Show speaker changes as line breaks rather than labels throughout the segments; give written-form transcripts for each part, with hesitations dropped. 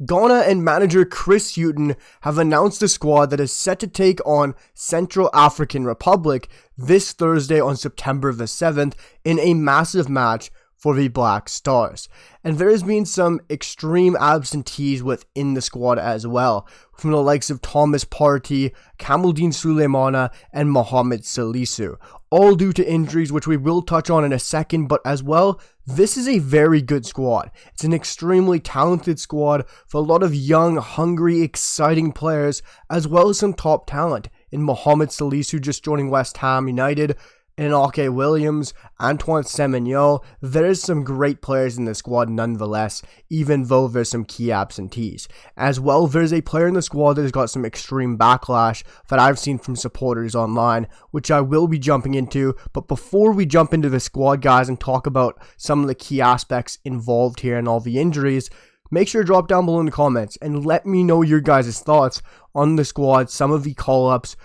Ghana and manager Chris Hughton have announced a squad that is set to take on Central African Republic this Thursday on September the 7th in a massive match for the Black Stars. And there has been some extreme absentees within the squad as well, from the likes of Thomas Partey, Kamaldeen Sulemana, and Mohammed Salisu, all due to injuries, which we will touch on in a second. But as well, this is a very good squad. It's an extremely talented squad for a lot of young, hungry, exciting players, as well as some top talent in Mohammed Salisu just joining West Ham United, and Ayew Williams, Antoine Semenyo. There is some great players in the squad nonetheless, even though there's some key absentees. As well, there's a player in the squad that has got some extreme backlash that I've seen from supporters online, which I will be jumping into. But before we jump into the squad, guys, and talk about some of the key aspects involved here and all the injuries, make sure to drop down below in the comments and let me know your guys' thoughts on the squad, some of the call-ups,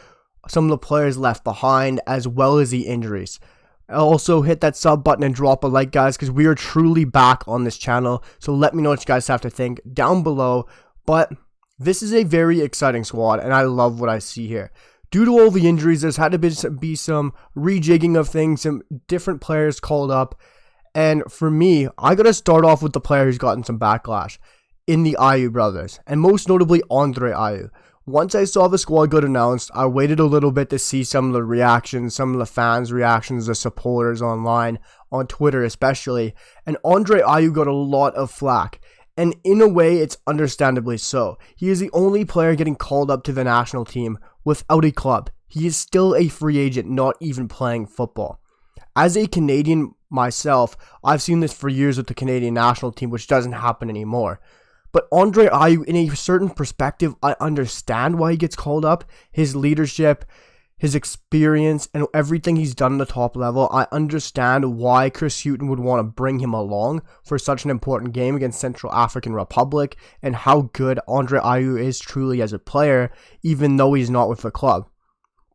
some of the players left behind, as well as the injuries. Also, hit that sub button and drop a like, guys, because we are truly back on this channel. So let me know what you guys have to think down below. But this is a very exciting squad, and I love what I see here. Due to all the injuries, there's had to be some rejigging of things, some different players called up. And for me, I got to start off with the player who's gotten some backlash in the Ayew brothers, and most notably Andre Ayew. Once I saw the squad got announced, I waited a little bit to see some of the reactions, some of the fans' reactions, the supporters online, on Twitter especially, and Andre Ayew got a lot of flack. And in a way, it's understandably so. He is the only player getting called up to the national team without a club. He is still a free agent, not even playing football. As a Canadian myself, I've seen this for years with the Canadian national team, which doesn't happen anymore. But Andre Ayew, in a certain perspective, I understand why he gets called up. His leadership, his experience, and everything he's done at the top level. I understand why Chris Hughton would want to bring him along for such an important game against Central African Republic, and how good Andre Ayew is truly as a player, even though he's not with the club.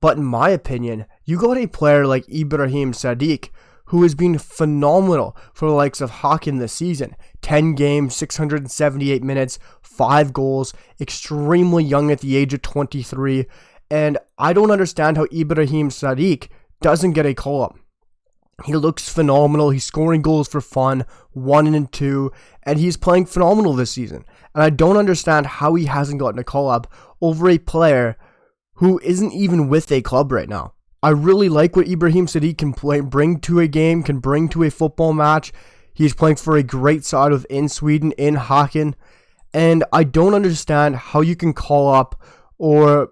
But in my opinion, you got a player like Ibrahim Sadiq, who has been phenomenal for the likes of Haken this season. 10 games, 678 minutes, 5 goals, extremely young at the age of 23, and I don't understand how Ibrahim Sadiq doesn't get a call-up. He looks phenomenal, he's scoring goals for fun, 1 and 2, and he's playing phenomenal this season. And I don't understand how he hasn't gotten a call-up over a player who isn't even with a club right now. I really like what Ibrahim Sadiq can bring to a game, can bring to a football match. He's playing for a great side within Sweden, in Haken. And I don't understand how you can call up or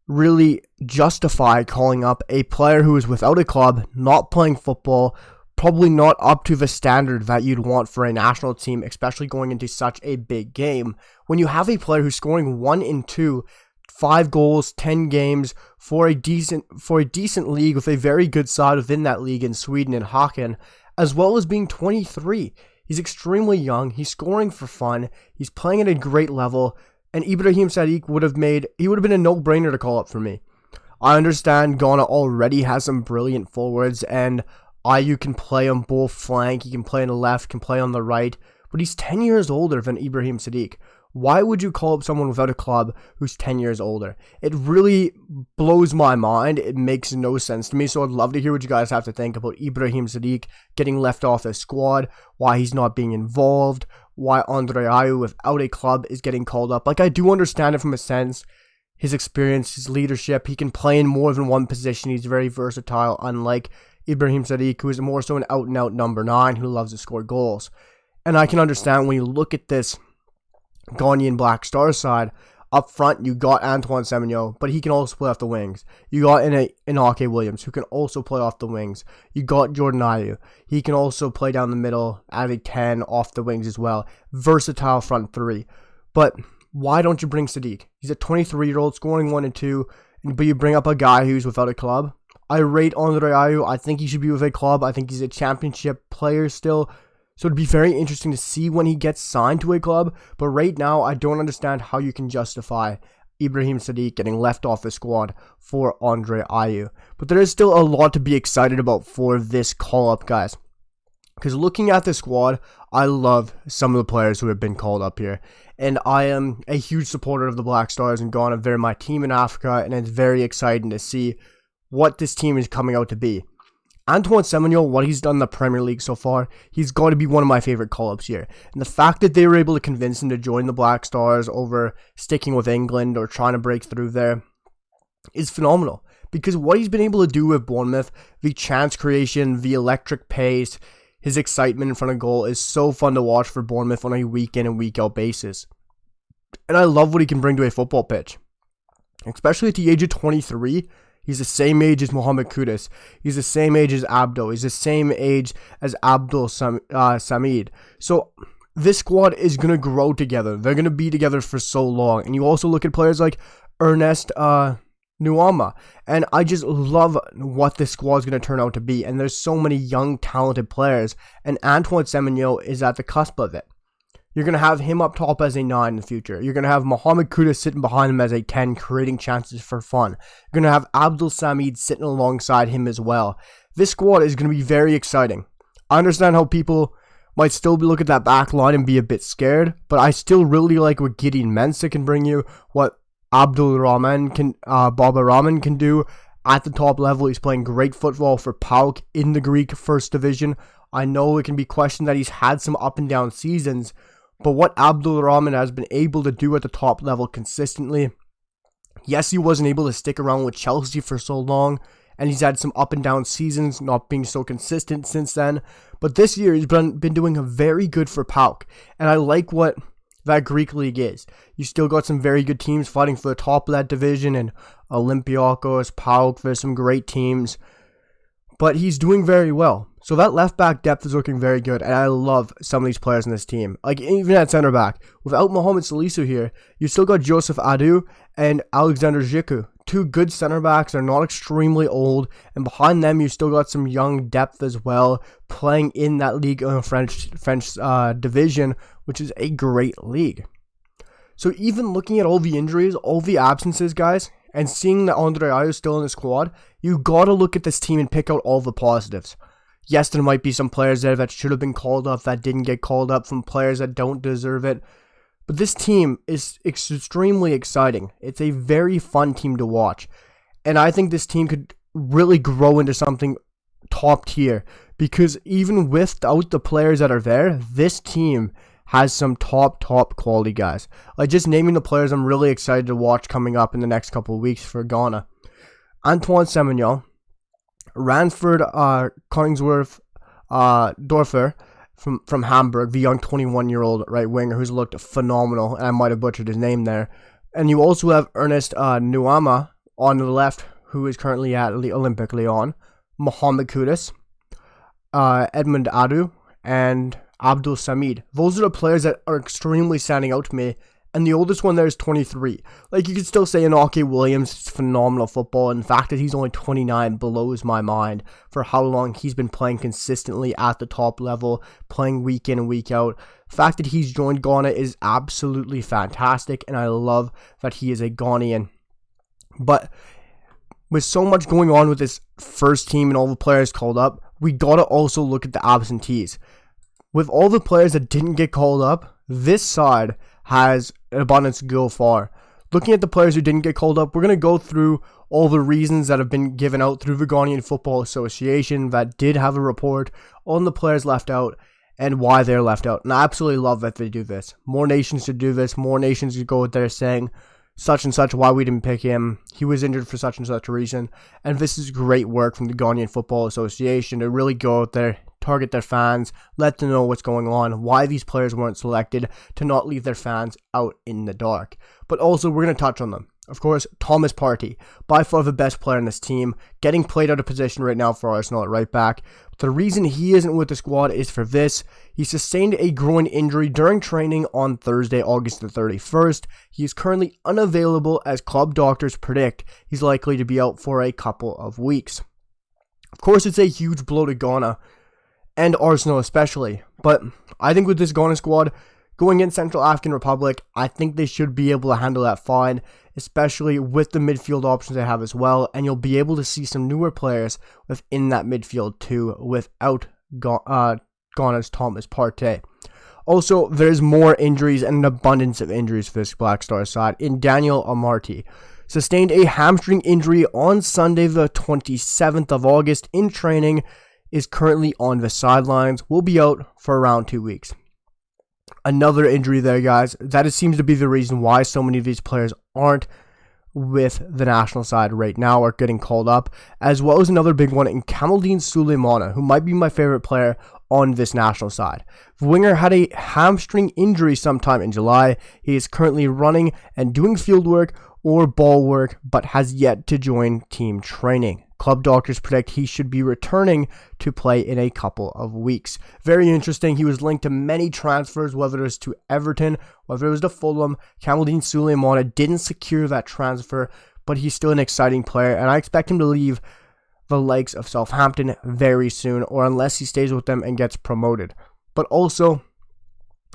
really justify calling up a player who is without a club, not playing football, probably not up to the standard that you'd want for a national team, especially going into such a big game, when you have a player who's scoring 1 and 2, 5 goals, 10 games for a decent league with a very good side within that league in Sweden and Haken, as well as being 23. He's extremely young, he's scoring for fun, he's playing at a great level, and Ibrahim Sadiq would have been a no-brainer to call up for me. I understand Ghana already has some brilliant forwards, and Ayew can play on both flank, he can play on the left, can play on the right, but he's 10 years older than Ibrahim Sadiq. Why would you call up someone without a club who's 10 years older? It really blows my mind. It makes no sense to me. So I'd love to hear what you guys have to think about Ibrahim Sadiq getting left off the squad, why he's not being involved, why Andre Ayew without a club is getting called up. Like, I do understand it from a sense, his experience, his leadership. He can play in more than one position. He's very versatile, unlike Ibrahim Sadiq, who is more so an out-and-out number 9 who loves to score goals. And I can understand when you look at this Ghanaian Black Star side, up front you got Antoine Semenyo, but he can also play off the wings. You got Ayew Williams, who can also play off the wings. You got Jordan Ayew, he can also play down the middle at a 10 off the wings as well. Versatile front 3. But why don't you bring Sadiq? He's a 23-year-old scoring 1 and 2, but you bring up a guy who's without a club. I rate Andre Ayew. I think he should be with a club. I think he's a championship player still. So it'd be very interesting to see when he gets signed to a club. But right now, I don't understand how you can justify Ibrahim Sadiq getting left off the squad for Andre Ayew. But there is still a lot to be excited about for this call-up, guys. Because looking at the squad, I love some of the players who have been called up here. And I am a huge supporter of the Black Stars and Ghana. They're my team in Africa, and it's very exciting to see what this team is coming out to be. Antoine Semenyo, what he's done in the Premier League so far, he's got to be one of my favorite call-ups here. And the fact that they were able to convince him to join the Black Stars over sticking with England or trying to break through there is phenomenal. Because what he's been able to do with Bournemouth, the chance creation, the electric pace, his excitement in front of goal is so fun to watch for Bournemouth on a week in and week out basis. And I love what he can bring to a football pitch. Especially at the age of 23, he's the same age as Mohamed Kudus. He's the same age as Abdo. He's the same age as Abdul Samid. So this squad is going to grow together. They're going to be together for so long. And you also look at players like Ernest Nuama, and I just love what this squad is going to turn out to be. And there's so many young, talented players, and Antoine Semenyo is at the cusp of it. You're going to have him up top as a 9 in the future. You're going to have Mohamed Kudus sitting behind him as a 10, creating chances for fun. You're going to have Abdul Samid sitting alongside him as well. This squad is going to be very exciting. I understand how people might still look at that back line and be a bit scared, but I still really like what Gideon Mensah can bring you, what Baba Rahman can do at the top level. He's playing great football for PAOK in the Greek First Division. I know it can be questioned that he's had some up and down seasons, but what Abdul Rahman has been able to do at the top level consistently, yes, he wasn't able to stick around with Chelsea for so long, and he's had some up and down seasons, not being so consistent since then, but this year he's been doing very good for PAOK, and I like what that Greek league is. You still got some very good teams fighting for the top of that division, and Olympiacos, PAOK, there's some great teams, but he's doing very well. So that left back depth is looking very good, and I love some of these players in this team. Like even at center back, without Mohammed Salisu here, you still got Joseph Ayew and Alexander Ziku. Two good center backs. They're not extremely old, and behind them you still got some young depth as well, playing in that league in French division, which is a great league. So even looking at all the injuries, all the absences, guys, and seeing that Andre Ayew is still in the squad, you gotta look at this team and pick out all the positives. Yes, there might be some players there that should have been called up that didn't get called up, from players that don't deserve it. But this team is extremely exciting. It's a very fun team to watch. And I think this team could really grow into something top tier. Because even without the players that are there, this team has some top quality guys. Like just naming the players I'm really excited to watch coming up in the next couple of weeks for Ghana. Antoine Semenyo, Ranford Koningsworth Dorfer from Hamburg, the young 21-year-old right winger who's looked phenomenal, and I might have butchered his name there. And you also have Ernest Nuama on the left, who is currently at Olympic Lyon, Mohamed Kudus, Edmund Adu, and Abdul Samid. Those are the players that are extremely standing out to me. And the oldest one there is 23. Like, you could still say Inoki Williams is phenomenal football. And the fact that he's only 29 blows my mind for how long he's been playing consistently at the top level, playing week in and week out. The fact that he's joined Ghana is absolutely fantastic, and I love that he is a Ghanaian. But with so much going on with this first team and all the players called up, we gotta also look at the absentees. With all the players that didn't get called up, this side has an abundance to go far. Looking at the players who didn't get called up, we're going to go through all the reasons that have been given out through the Ghanaian Football Association that did have a report on the players left out and why they're left out. And I absolutely love that they do this. More nations should do this. More nations should go out there saying such and such, why we didn't pick him. He was injured for such and such a reason. And this is great work from the Ghanaian Football Association to really go out there, target their fans, let them know what's going on, why these players weren't selected, to not leave their fans out in the dark. But also, we're going to touch on them. Of course, Thomas Partey, by far the best player in this team, getting played out of position right now for Arsenal at right back. The reason he isn't with the squad is for this. He sustained a groin injury during training on Thursday, August the 31st. He is currently unavailable as club doctors predict he's likely to be out for a couple of weeks. Of course, it's a huge blow to Ghana, and Arsenal especially. But I think with this Ghana squad going in Central African Republic, I think they should be able to handle that fine, especially with the midfield options they have as well. And you'll be able to see some newer players within that midfield too, without Ghana's Thomas Partey. Also, there's more injuries and an abundance of injuries for this Black Star side. In Daniel Amartey sustained a hamstring injury on Sunday, the 27th of August in training, is currently on the sidelines, will be out for around 2 weeks. Another injury there, guys. That seems to be the reason why so many of these players aren't with the national side right now or getting called up, as well as another big one in Kamaldeen Sulemana, who might be my favorite player on this national side. The winger had a hamstring injury sometime in July. He is currently running and doing field work or ball work, but has yet to join team training. Club doctors predict he should be returning to play in a couple of weeks. Very interesting. He was linked to many transfers, whether it was to Everton, whether it was to Fulham. Kamaldeen Sulemana didn't secure that transfer, but he's still an exciting player, and I expect him to leave the likes of Southampton very soon, or unless he stays with them and gets promoted. But also,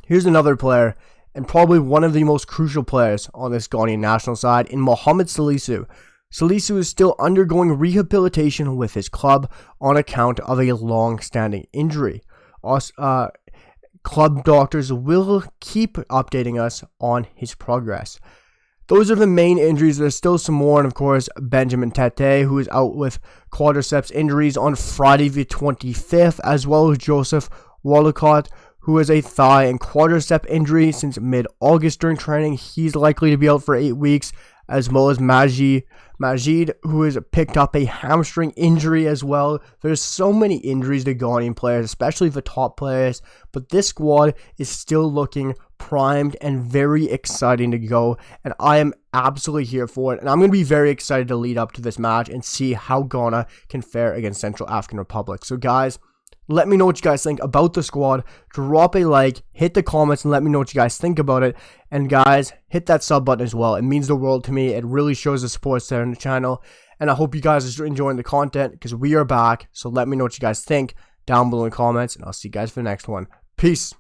here's another player, and probably one of the most crucial players on this Ghanaian national side, in Mohammed Salisu. Salisu is still undergoing rehabilitation with his club on account of a long-standing injury. Club doctors will keep updating us on his progress. Those are the main injuries. There's still some more, and of course, Benjamin Tete, who is out with quadriceps injuries on Friday the 25th, as well as Joseph Wallacott, who has a thigh and quadricep injury since mid-August during training. He's likely to be out for 8 weeks, as well as Majid, who has picked up a hamstring injury as well. There's so many injuries to Ghanaian players, especially the top players, but this squad is still looking primed and very exciting to go, and I am absolutely here for it, and I'm going to be very excited to lead up to this match and see how Ghana can fare against Central African Republic. So guys, let me know what you guys think about the squad. Drop a like, hit the comments, and let me know what you guys think about it. And guys, hit that sub button as well. It means the world to me. It really shows the support there on the channel. And I hope you guys are enjoying the content, because we are back. So let me know what you guys think down below in the comments, and I'll see you guys for the next one. Peace.